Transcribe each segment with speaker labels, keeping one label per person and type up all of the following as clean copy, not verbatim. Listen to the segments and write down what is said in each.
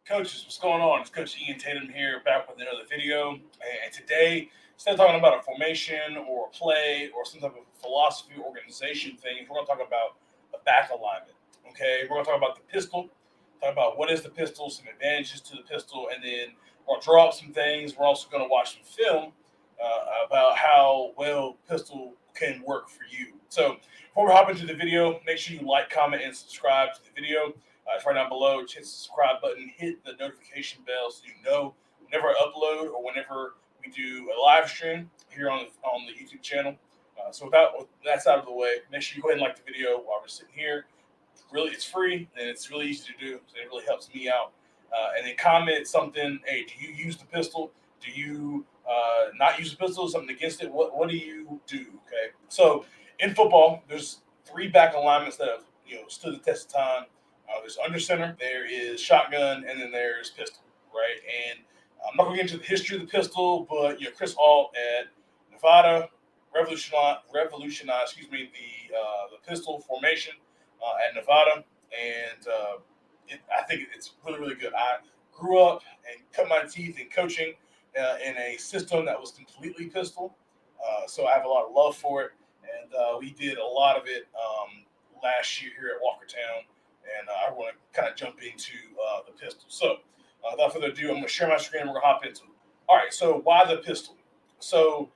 Speaker 1: Coaches, what's going on? It's Coach Ian Tatum here, back with another video. And today, instead of talking about a formation or a play or some type of philosophy organization thing, we're going to talk about the back alignment. Okay, we're going to talk about the pistol, talk about what is the pistol, some advantages to the pistol, and then we're going to draw up some things. We're also going to watch some film about how well pistol can work for you. So before we hop into the video, make sure you like, comment, and subscribe to the video. It's right down below. Hit the subscribe button. Hit the notification bell so you know whenever I upload or whenever we do a live stream here on the YouTube channel. With that's out of the way, make sure you go ahead and like the video while we're sitting here. It's free and it's really easy to do. So it really helps me out. And then comment something. Hey, do you use the pistol? Do you not use the pistol? Something against it? What do you do? Okay. So in football, there's three back alignments that have stood the test of time. There's under center, there is shotgun, and then there's pistol, right? And I'm not going to get into the history of the pistol, but Chris Alt at Nevada revolutionized, the pistol formation at Nevada, and I think it's really, really good. I grew up and cut my teeth in coaching in a system that was completely pistol, so I have a lot of love for it, and we did a lot of it last year here at Walkertown. And I want to kind of jump into the pistol. So without further ado, I'm going to share my screen and we're going to hop into it. All right, so why the pistol? So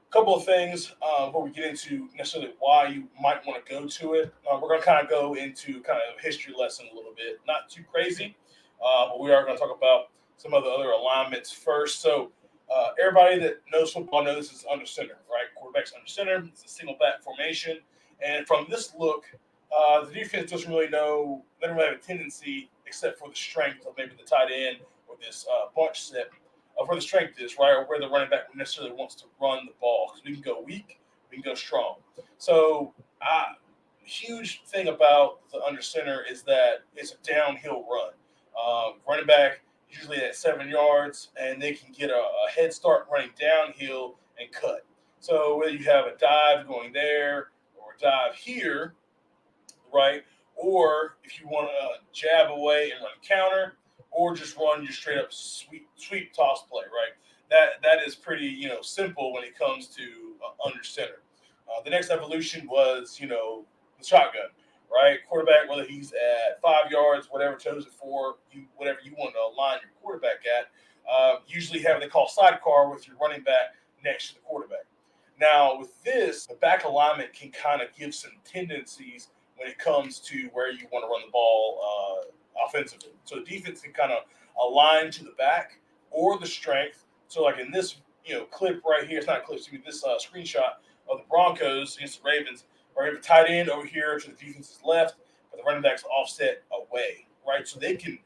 Speaker 1: a couple of things before we get into necessarily why you might want to go to it. We're going to kind of go into kind of a history lesson a little bit. Not too crazy, but we are going to talk about some of the other alignments first. So everybody that knows football knows this is under center, right? Quarterback's under center. It's a single back formation. And from this look, the defense doesn't really have a tendency, except for the strength of maybe the tight end or this bunch set of where the strength is, right, or where the running back necessarily wants to run the ball. Because we can go weak, we can go strong. So, huge thing about the under center is that it's a downhill run. Running back usually at 7 yards, and they can get a head start running downhill and cut. So whether you have a dive going there or a dive here, right? Or if you want to jab away and run a counter, or just run your straight up sweep toss play, right? That is pretty simple when it comes to under center. The next evolution was the shotgun, right? Quarterback, whether he's at 5 yards, whatever chose it for you, whatever you want to align your quarterback at. Usually have what they call sidecar with your running back next to the quarterback. Now with this, the back alignment can kind of give some tendencies when it comes to where you want to run the ball offensively. So the defense can kind of align to the back or the strength. So like in this clip right here, it's not a clip, this screenshot of the Broncos against the Ravens, where you have a tight end over here to the defense's left, but the running back's offset away, right? So they can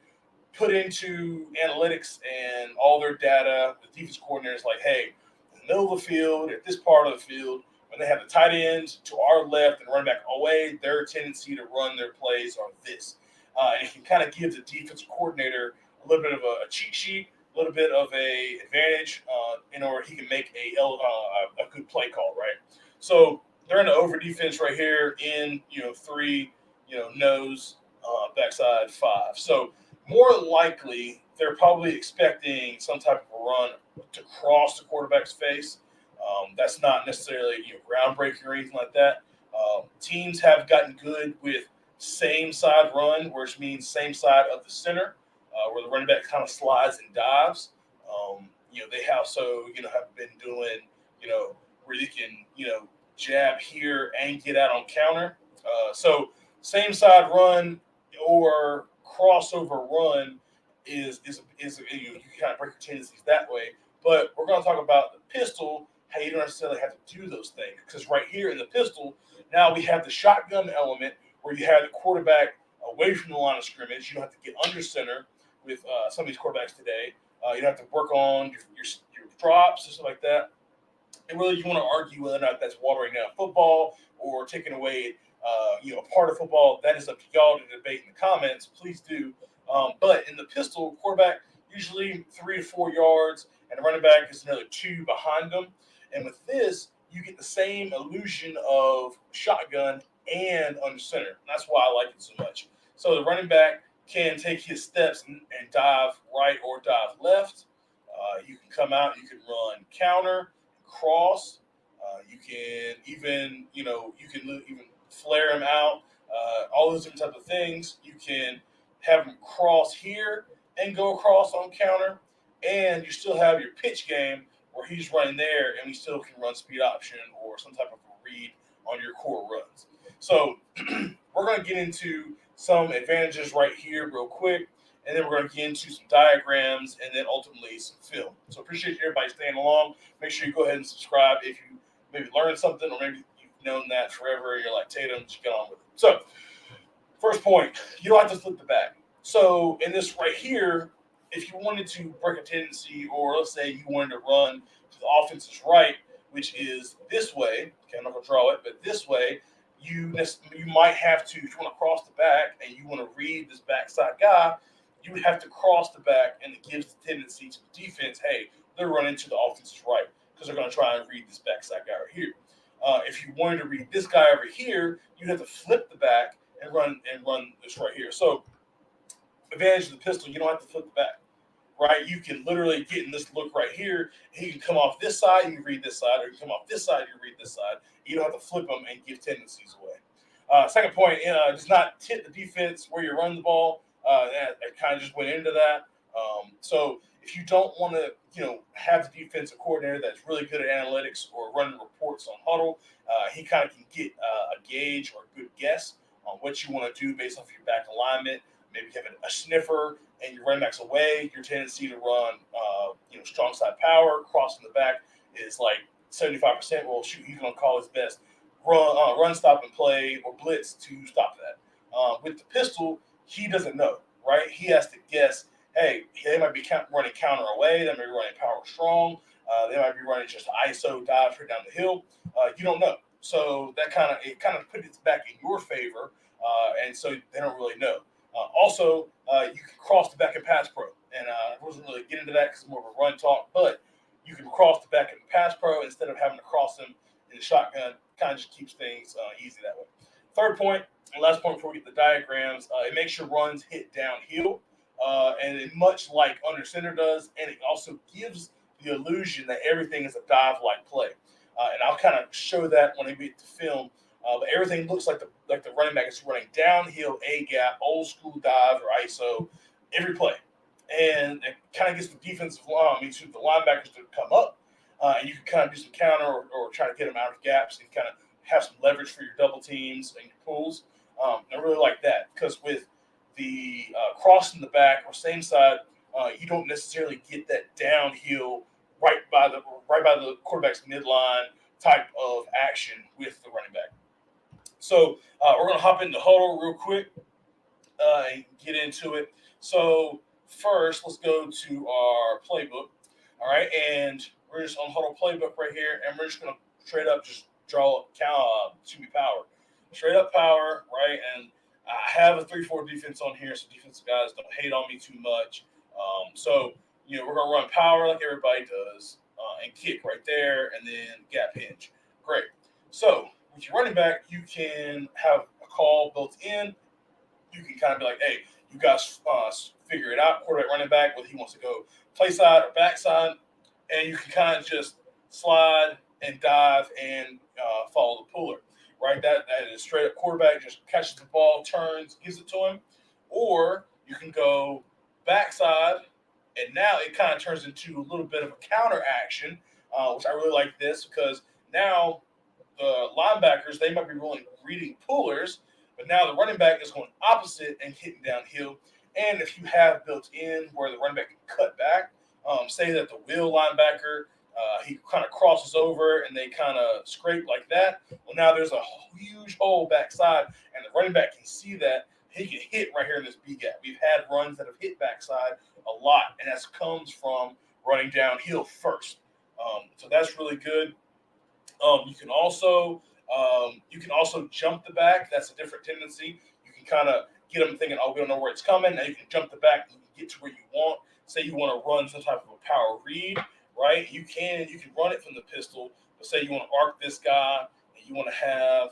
Speaker 1: put into analytics and all their data, the defense coordinator is like, hey, in the middle of the field, at this part of the field, when they have the tight end to our left and running back away, their tendency to run their plays are this. And it can kind of give the defensive coordinator a little bit of a cheat sheet, a little bit of a advantage in order he can make a good play call, right? So they're in the over defense right here in 3, nose, backside 5. So more likely they're probably expecting some type of a run to cross the quarterback's face. That's not necessarily groundbreaking or anything like that. Teams have gotten good with same side run, which means same side of the center, where the running back kind of slides and dives. They have been doing where you can jab here and get out on counter. So same side run or crossover run is you can kind of break your tendencies that way. But we're going to talk about the pistol. How you don't necessarily have to do those things, because right here in the pistol, now we have the shotgun element where you have the quarterback away from the line of scrimmage. You don't have to get under center with some of these quarterbacks today. You don't have to work on your drops and stuff like that. And really, you want to argue whether or not that's watering down football or taking away a part of football. That is up to y'all to debate in the comments. Please do. But in the pistol, quarterback usually 3 to 4 yards, and the running back is another 2 behind them. And with this, you get the same illusion of shotgun and under center. And that's why I like it so much. So the running back can take his steps and dive right or dive left. You can come out, you can run counter, cross. You can even, you can even flare him out. All those different types of things. You can have him cross here and go across on counter, and you still have your pitch game where he's running there, and we still can run speed option or some type of read on your core runs. So we're going to get into some advantages right here real quick, and then we're going to get into some diagrams and then ultimately some film. So appreciate everybody staying along. Make sure you go ahead and subscribe if you maybe learned something or maybe you've known that forever. You're like, Tatum, just get on with it. So first point, you don't have to flip the back. So in this right here, if you wanted to break a tendency, or let's say you wanted to run to the offense's right, which is this way, okay, I'm not going to draw it, but this way, you might have to, if you want to cross the back and you want to read this backside guy, you would have to cross the back, and it gives the tendency to the defense, hey, they're running to the offense's right because they're going to try and read this backside guy right here. If you wanted to read this guy over here, you have to flip the back and run this right here. So advantage of the pistol, you don't have to flip the back, right? You can literally get in this look right here. He can come off this side, you read this side, or you can come off this side, you read this side. You don't have to flip them and give tendencies away. Second point, does not tip the defense where you run the ball. That kind of just went into that. So if you don't want to, have the defensive coordinator that's really good at analytics or running reports on huddle, he kind of can get a gauge or a good guess on what you want to do based off your back alignment. Maybe you have a sniffer and your running back's away. Your tendency to run, strong side power, crossing the back is like 75%. Well, shoot, he's going to call his best run, stop, and play or blitz to stop that. With the pistol, he doesn't know, right? He has to guess, hey, they might be running counter away. They might be running power strong. They might be running just ISO dive straight down the hill. You don't know. So that kind of puts it back in your favor, and so they don't really know. Also, you can cross the back in pass pro, and I wasn't really getting into that because it's more of a run talk, but you can cross the back in pass pro instead of having to cross them in the shotgun. Kind of just keeps things easy that way. Third point, and last point before we get the diagrams, it makes your runs hit downhill, and it much like under center does, and it also gives the illusion that everything is a dive-like play. And I'll kind of show that when I get to film. But everything looks like the running back is running downhill, A gap, old school dive or ISO every play, and it kind of gets the defensive line, the linebackers to come up, and you can kind of do some counter or try to get them out of gaps and kind of have some leverage for your double teams and your pulls. I really like that because with the crossing the back or same side, you don't necessarily get that downhill right by the quarterback's midline type of action with the running back. So we're going to hop into huddle real quick and get into it. So first, let's go to our playbook. All right, and we're just on huddle playbook right here, and we're just going to straight up just draw power. Straight up power, right? And I have a 3-4 defense on here, so defensive guys don't hate on me too much. So we're going to run power like everybody does and kick right there, and then gap hinge. Great. So with your running back, you can have a call built in. You can kind of be like, hey, you guys figure it out, quarterback, running back, whether he wants to go play side or backside, and you can kind of just slide and dive and follow the puller, right? That is straight up quarterback, just catches the ball, turns, gives it to him. Or you can go backside, and now it kind of turns into a little bit of a counter action, which I really like this because now the linebackers, they might be reading pullers, but now the running back is going opposite and hitting downhill. And if you have built in where the running back can cut back, say that the wheel linebacker, he kind of crosses over and they kind of scrape like that. Well, now there's a huge hole backside, and the running back can see that. He can hit right here in this B gap. We've had runs that have hit backside a lot, and that comes from running downhill first. So that's really good. You can also jump the back. That's a different tendency. You can kind of get them thinking, oh, we don't know where it's coming. Now you can jump the back and get to where you want. Say you want to run some type of a power read, right? You can run it from the pistol, but say you want to arc this guy and you want to have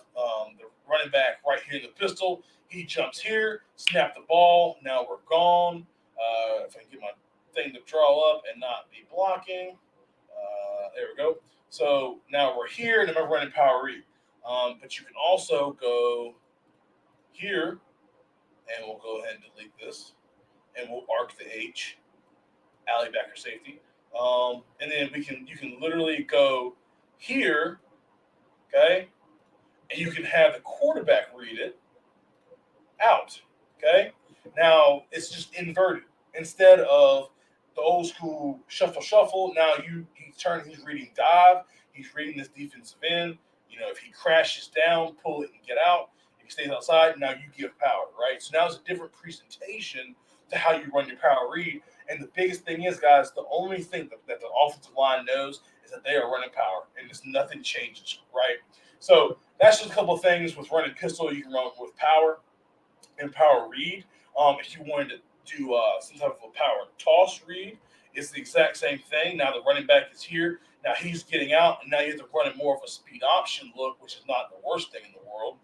Speaker 1: the running back right here in the pistol. He jumps here, snap the ball. Now we're gone. If I can get my thing to draw up and not be blocking. There we go. So now we're here, and I'm running power read. But you can also go here, and we'll go ahead and delete this, and we'll arc the H, alley backer safety. And then you can literally go here, okay, and you can have the quarterback read it out, okay. Now it's just inverted instead of the old school shuffle. Now he's reading dive. He's reading this defensive end. If he crashes down, pull it and get out. If he stays outside, now you give power, right? So now it's a different presentation to how you run your power read. And the biggest thing is, guys, the only thing that the offensive line knows is that they are running power, and just nothing changes, right? So that's just a couple of things with running pistol. You can run with power and power read. If you wanted to do some type of a power toss read, it's the exact same thing. Now the running back is here. Now he's getting out, and now you have to run more of a speed option look, which is not the worst thing in the world,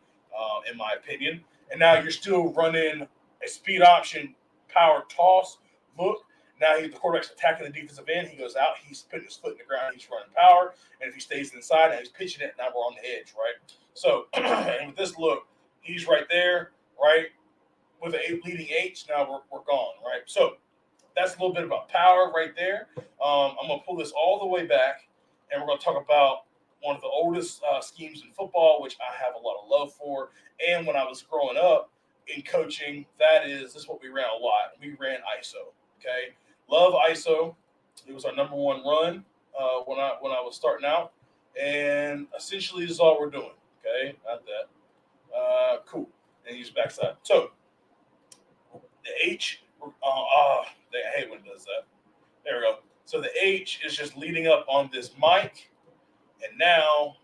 Speaker 1: in my opinion. And now you're still running a speed option power toss look. Now the quarterback's attacking the defensive end. He goes out. He's putting his foot in the ground. He's running power. And if he stays inside and he's pitching it, now we're on the edge, right? So, and with this look, he's right there, right? With a leading H, now we're gone, right? So that's a little bit about power right there. I'm going to pull this all the way back, and we're going to talk about one of the oldest schemes in football, which I have a lot of love for. And when I was growing up in coaching, this is what we ran a lot. We ran ISO, okay? Love ISO. It was our number one run when I was starting out. And essentially, this is all we're doing, okay? Not that. Cool. And use backside. So the H, I hate when it does that. There we go. So the H is just leading up on this mic, and now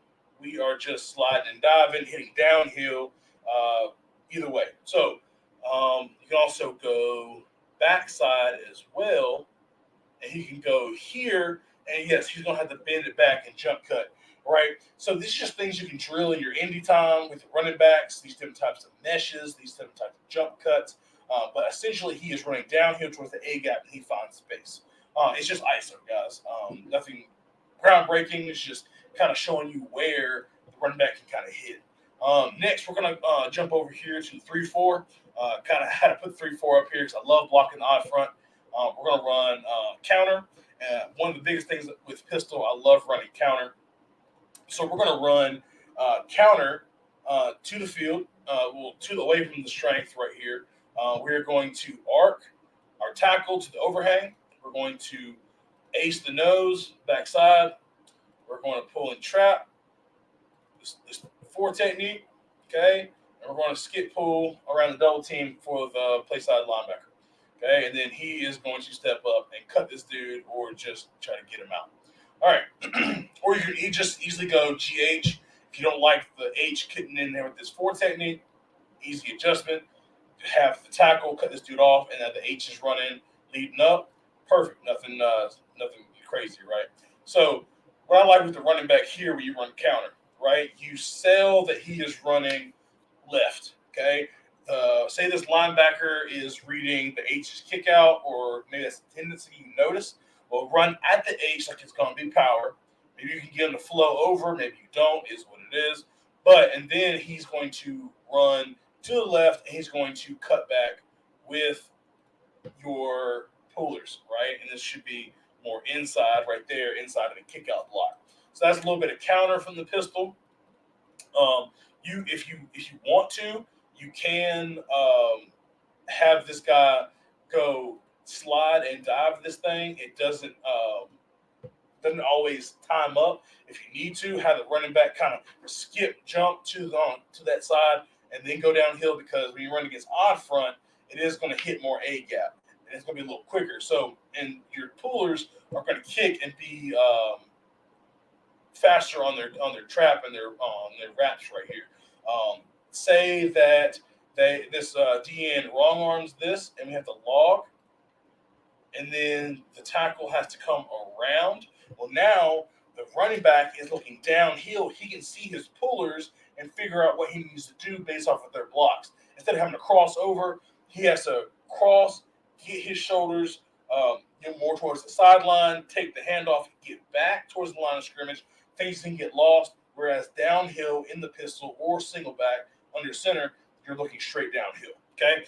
Speaker 1: we are just sliding and diving, hitting downhill, either way. So you can also go backside as well, and he can go here, and yes, he's going to have to bend it back and jump cut, right? So these are just things you can drill in your indie time with the running backs, these different types of meshes, these different types of jump cuts. But essentially, he is running downhill towards the A gap, and he finds space. It's just ISO, guys. Nothing groundbreaking. It's just kind of showing you where the running back can kind of hit. Next, we're going to jump over here to 3-4. Kind of had to put 3-4 up here because I love blocking the odd front. We're going to run counter. One of the biggest things with pistol, I love running counter. So we're going to run counter to the field, away from the strength right here. We're going to arc our tackle to the overhang. We're going to ace the nose, backside. We're going to pull and trap. This 4 technique, okay? And we're going to skip pull around the double team for the play side linebacker, okay? And then he is going to step up and cut this dude or just try to get him out. All right. Or you can just easily go GH. If you don't like the H getting in there with this 4 technique, easy adjustment. Have the tackle, cut this dude off, and then the H is running, leading up. Perfect. Nothing crazy, right? So what I like with the running back here, where you run counter, right? You sell that he is running left, okay? Say this linebacker is reading the H's kick out, or maybe that's a tendency you notice. Well, run at the H like it's going to be power. Maybe you can get him to flow over. Maybe you don't, is what it is. And then he's going to run to the left, and he's going to cut back with your pullers, right? And this should be more inside right there, inside of the kick out block. So that's a little bit of counter from the pistol. If you want to, you can have this guy go slide and dive this thing. It doesn't always time up. If you need to, have the running back kind of skip, jump to that side, and then go downhill, because when you run against odd front, it is going to hit more A gap, and it's going to be a little quicker. So, and your pullers are going to kick and be faster on their trap and their wraps right here. Say that this DN wrong arms this, and we have to log, and then the tackle has to come around. Well, now the running back is looking downhill. He can see his pullers, and figure out what he needs to do based off of their blocks. Instead of having to cross over, he has to cross, get his shoulders more towards the sideline, take the handoff, get back towards the line of scrimmage. Things can get lost. Whereas downhill in the pistol or single back under center, you're looking straight downhill. Okay.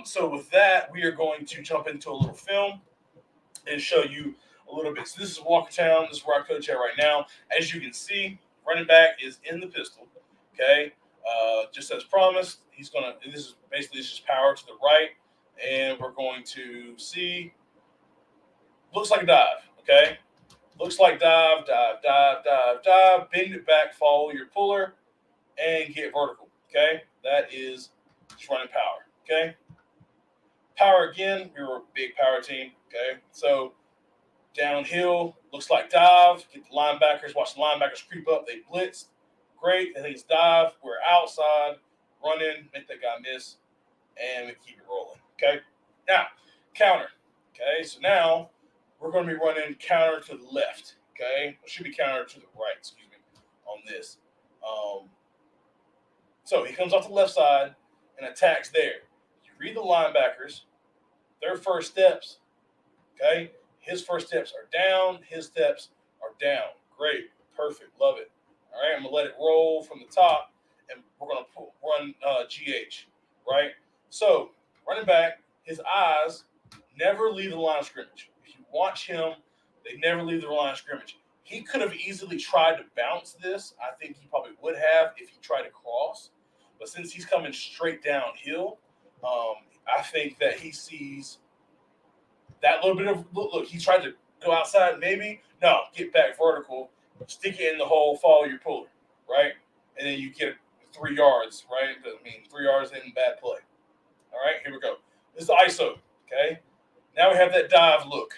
Speaker 1: So with that, we are going to jump into a little film and show you a little bit. So this is Walkertown. This is where I coach at right now. As you can see, running back is in the pistol. Okay. Just as promised, he's gonna. This is basically just power to the right, and we're going to see. Looks like a dive. Okay. Looks like dive, dive, dive, dive, dive. Bend it back, follow your puller, and get vertical. Okay. That is just running power. Okay. Power again. We were a big power team. Okay. So downhill, looks like dive. Get the linebackers. Watch the linebackers creep up. They blitz. Great. I think it's dive. We're outside, running, make that guy miss, and we keep it rolling. Okay. Now, counter. Okay. So now we're going to be running counter to the left. Okay. It should be counter to the right, excuse me, on this. So he comes off the left side and attacks there. You read the linebackers, their first steps. Okay. His first steps are down. His steps are down. Great. Perfect. Love it. All right. I'm going to let it roll from the top, and we're going to run GH. Right. So running back, his eyes never leave the line of scrimmage. If you watch him, they never leave the line of scrimmage. He could have easily tried to bounce this. I think he probably would have if he tried to cross. But since he's coming straight downhill, I think that he sees that little bit of look. He tried to go outside, maybe. No, get back vertical, stick it in the hole, follow your puller, right? And then you get 3 yards, right? I mean, 3 yards in bad play. All right, here we go. This is the ISO, okay? Now we have that dive look,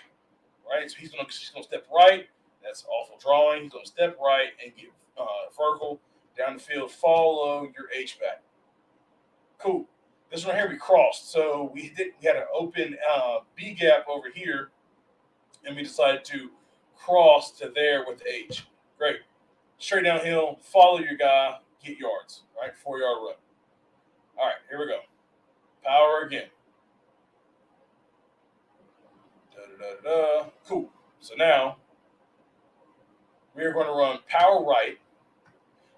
Speaker 1: right? So he's gonna step right. That's awful drawing. He's gonna step right and get vertical down the field. Follow your H back. Cool. This one here we crossed, so we had an open B gap over here, and we decided to cross to there with H. Great. Straight downhill. Follow your guy. Get yards. Right, 4-yard run. All right, here we go. Power again. Cool. So now we are going to run power right.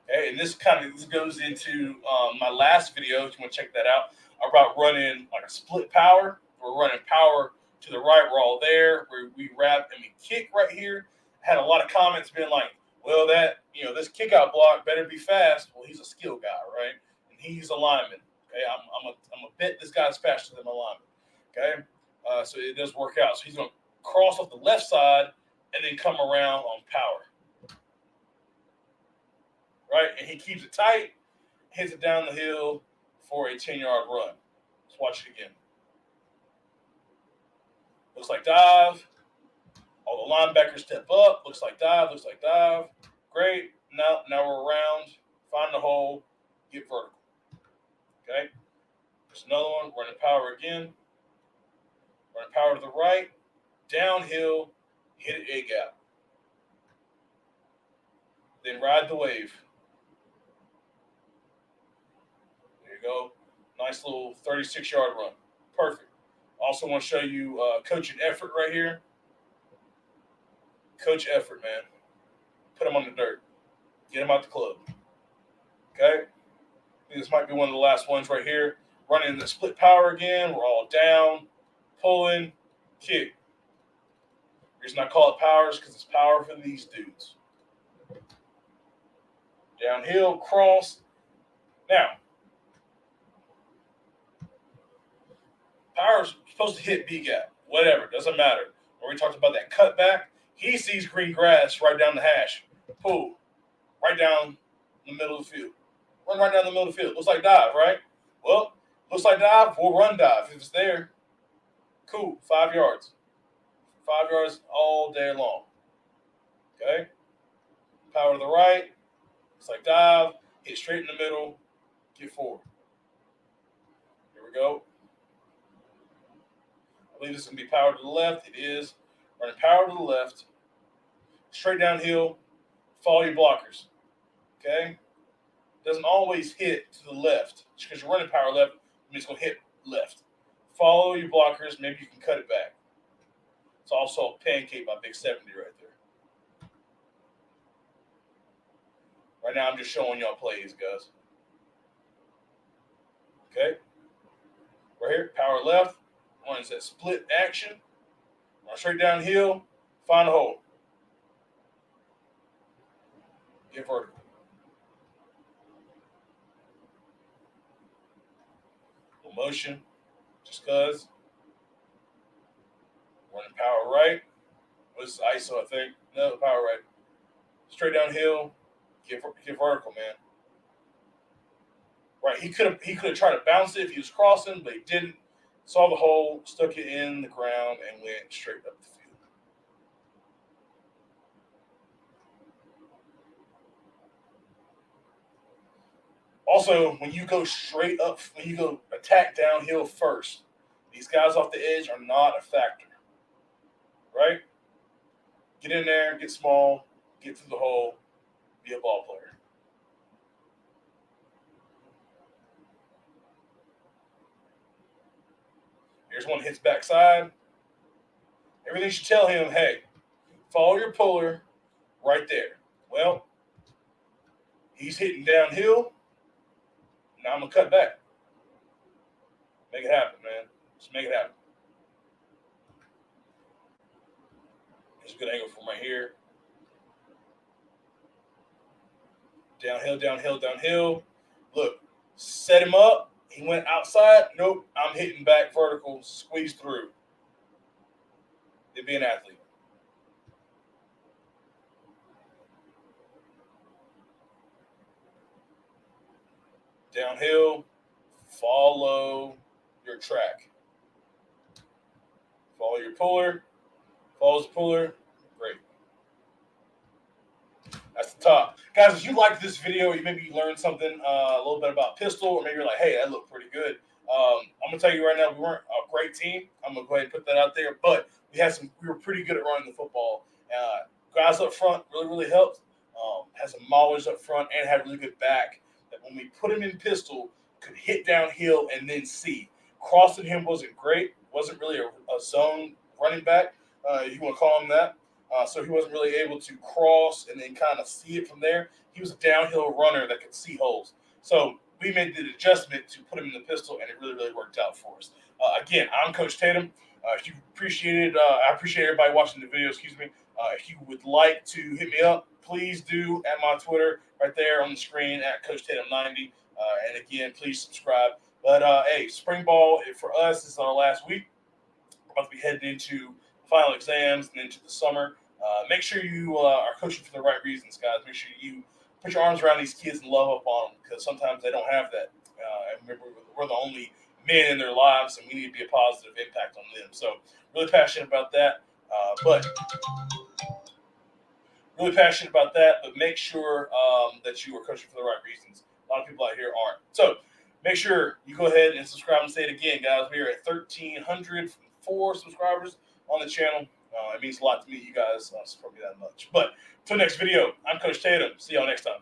Speaker 1: Okay, and this goes into my last video. If you want to check that out, about running like a split power. We're running power to the right. We're all there. Where we wrap and we kick right here. Had a lot of comments being like, "Well, this kick out block better be fast." Well, he's a skill guy, right? And he's a lineman. Okay, I'm a bet this guy's faster than my lineman. Okay, so it does work out. So he's going to cross off the left side and then come around on power. Right? And he keeps it tight, hits it down the hill for a 10-yard run. Let's watch it again. Looks like dive. All the linebackers step up. Looks like dive. Looks like dive. Great. Now we're around. Find the hole. Get vertical. Okay? There's another one. Running power again. Running power to the right. Downhill. Hit A gap. Then ride the wave. There you go. Nice little 36-yard run. Perfect. Also want to show you coaching effort right here. Coach effort, man. Put him on the dirt. Get him out the club. Okay? I think this might be one of the last ones right here. Running the split power again. We're all down. Pulling. Kick. The reason I call it powers because it's power for these dudes. Downhill, cross. Now, power's supposed to hit B gap. Whatever, doesn't matter. When we talked about that cutback, he sees green grass right down the hash. Pull. Right down the middle of the field. Run right down the middle of the field. Looks like dive, right? Well, looks like dive. We'll run dive if it's there. Cool. 5 yards. 5 yards all day long. Okay? Power to the right. Looks like dive. Hit straight in the middle. Get forward. Here we go. I believe this is going to be power to the left. It is. Running power to the left. Straight downhill. Follow your blockers. Okay? doesn't always hit to the left. Just because you're running power left, it's going to hit left. Follow your blockers. Maybe you can cut it back. It's also a pancake by Big 70 right there. Right now, I'm just showing y'all plays, guys. Okay. Right here, power left. One is that split action. Run straight downhill. Find a hole. Get vertical. Motion. Just because. Running power right. This is ISO, I think. No, power right. Straight downhill. Get vertical, man. Right, he could have tried to bounce it if he was crossing, but he didn't. Saw the hole, stuck it in the ground, and went straight up the field. Also, when you go straight up, when you go attack downhill first, these guys off the edge are not a factor. Right? Get in there, get small, get through the hole, be a ball player. Here's one hits backside. Everything should tell him, hey, follow your puller right there. Well, he's hitting downhill. Now I'm going to cut back. Make it happen, man. Just make it happen. Here's a good angle from right here. Downhill, downhill, downhill. Look, set him up. He went outside. Nope, I'm hitting back vertical, squeeze through. They'd be an athlete. Downhill, follow your track. Follow your puller. Follows the puller. Great. That's the top. Guys, if you liked this video, maybe you learned something a little bit about pistol, or maybe you're like, hey, that looked pretty good. I'm going to tell you right now, we weren't a great team. I'm going to go ahead and put that out there. But we were pretty good at running the football. Guys up front really helped. Had some maulers up front and had a really good back. That when we put him in pistol, could hit downhill and then see. Crossing him wasn't great. Wasn't really a zone running back. You want to call him that. So he wasn't really able to cross and then kind of see it from there. He was a downhill runner that could see holes. So we made the adjustment to put him in the pistol, and it really worked out for us. Again, I'm Coach Tatum. If you appreciate it, I appreciate everybody watching the video. Excuse me. If you would like to hit me up, please do at my Twitter right there on the screen at Coach Tatum 90. And again, please subscribe. But hey, spring ball for us is our last week. We're about to be heading into final exams and into the summer. Make sure you are coaching for the right reasons, guys. Make sure you put your arms around these kids and love up on them, because sometimes they don't have that. And remember, we're the only men in their lives, and we need to be a positive impact on them. So really passionate about that. But make sure that you are coaching for the right reasons. A lot of people out here aren't. So make sure you go ahead and subscribe and say it again, guys. We are at 1,304 subscribers on the channel. It means a lot to me. You guys support me that much. But until next video, I'm Coach Tatum. See y'all next time.